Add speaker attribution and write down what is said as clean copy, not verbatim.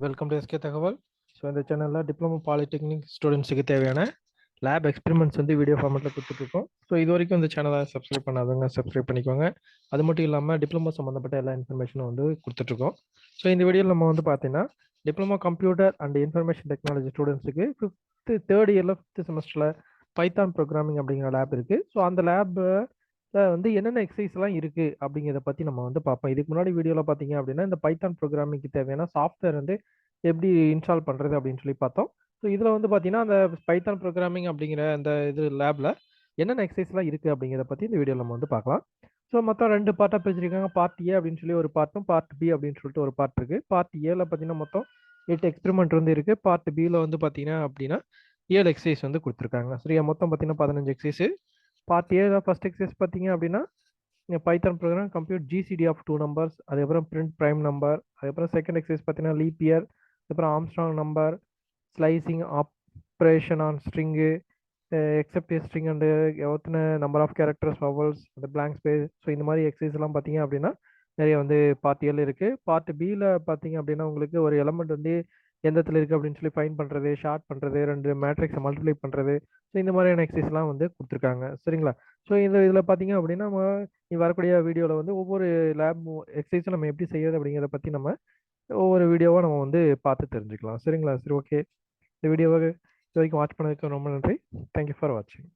Speaker 1: Welcome to SK தகவல். So இந்த சேனலில் டிப்ளமோ பாலிடெக்னிக் ஸ்டூடெண்ட்ஸுக்கு தேவையான லேப் எக்ஸ்பெரிமெண்ட்ஸ் வந்து வீடியோ ஃபார்மெட்டில் கொடுத்துட்ருக்கோம். ஸோ இது வரைக்கும் இந்த சேனலை சப்ஸ்கிரைப் பண்ணாதவங்க சப்ஸ்கிரைப் பண்ணிக்கோங்க. அது மட்டும் இல்லாமல் டிப்ளமோ சம்மந்தப்பட்ட எல்லா இன்ஃபர்மேஷனும் வந்து கொடுத்துட்ருக்கோம். ஸோ இந்த வீடியோவில் நம்ம வந்து பார்த்தீங்கன்னா diploma computer and information technology ஸ்டூடெண்ட்ஸுக்கு தேர்ட் இயரில் ஃபிஃப்த் செமஸ்டரில் பைத்தான் ப்ரோக்ராமிங் அப்படிங்கிற லேப் இருக்குது. ஸோ அந்த லேப் வந்து என்னென்ன எக்ஸசைஸ்லாம் இருக்குது அப்படிங்கிறத பற்றி நம்ம வந்து பார்ப்போம். இதுக்கு முன்னாடி வீடியோவில் பார்த்தீங்க அப்படின்னா இந்த பைத்தான் ப்ரோக்ராமிங்க்கு தேவையான சாஃப்ட்வேர் வந்து எப்படி இன்ஸ்டால் பண்ணுறது அப்படின்னு சொல்லி பார்த்தோம். ஸோ இதில் வந்து பார்த்தீங்கன்னா அந்த பைத்தான் ப்ரோக்ராமிங் அப்படிங்கிற அந்த இது லேபில் என்னென்ன எக்ஸசைஸ்லாம் இருக்குது அப்படிங்கிறத பற்றி இந்த வீடியோவில் நம்ம வந்து பார்க்கலாம். ஸோ மொத்தம் 2 பார்ட்டாக பிரிச்சிருக்காங்க. பார்ட் ஏ அப்படின்னு சொல்லி ஒரு பார்ட்டும், பார்ட் பி அப்படின்னு சொல்லிட்டு ஒரு பார்ட் இருக்குது. பார்ட் ஏல பார்த்தீங்கன்னா மொத்தம் 8 எக்ஸ்பெரிமெண்ட் வந்து இருக்குது. பார்ட் பியில் வந்து பார்த்தீங்கன்னா அப்படின்னா 7 எக்ஸசைஸ் வந்து கொடுத்துருக்காங்க. சரியா, மொத்தம் பார்த்தீங்கன்னா 15 எக்ஸசைஸ். பார்ட் ஏல ஃபர்ஸ்ட் எக்ஸசைஸ் பார்த்தீங்க அப்படின்னா python program compute GCD of 2 numbers, அதுக்கப்புறம் பிரிண்ட் பிரைம் நம்பர், அதுக்கப்புறம் செகண்ட் எக்ஸசைஸ் பார்த்தீங்கன்னா லீப் இயர், அதுக்கப்புறம் Armstrong number, slicing operation on string, accept string and எத்தனை நம்பர் ஆஃப் கேரக்டர்ஸ் வவல்ஸ், அந்த பிளாங்க் ஸ்பேஸ். ஸோ இந்த மாதிரி எக்ஸசைஸ் எல்லாம் பார்த்தீங்க அப்படின்னா நிறைய வந்து பார்ட் ஏல இருக்குது. பார்ட் பியில் பார்த்தீங்க அப்படின்னா உங்களுக்கு ஒரு எலமெண்ட் வந்து எந்த இடத்துல இருக்குது அப்படின்னு சொல்லி ஃபைன் பண்ணுறது, ஷார்ட் பண்ணுறது, 2 மேட்ரிக்ஸை மல்டிப்ளை பண்ணுறது. ஸோ இந்த மாதிரியான எக்ஸசைஸ்லாம் வந்து கொடுத்துருக்காங்க. சரிங்களா. ஸோ இதில் பார்த்தீங்க அப்படின்னா நம்ம வரக்கூடிய வீடியோவில் வந்து ஒவ்வொரு லேப் எக்ஸசைஸும் நம்ம எப்படி செய்யறது அப்படிங்கிறத பற்றி நம்ம ஒவ்வொரு வீடியோவாக நம்ம வந்து பார்த்து தெரிஞ்சுக்கலாம். சரிங்களா. சரி, ஓகே. இந்த வீடியோவை இது வரைக்கும் வாட்ச் பண்ணதுக்கு ரொம்ப நன்றி. தேங்க்யூ ஃபார் வாட்சிங்.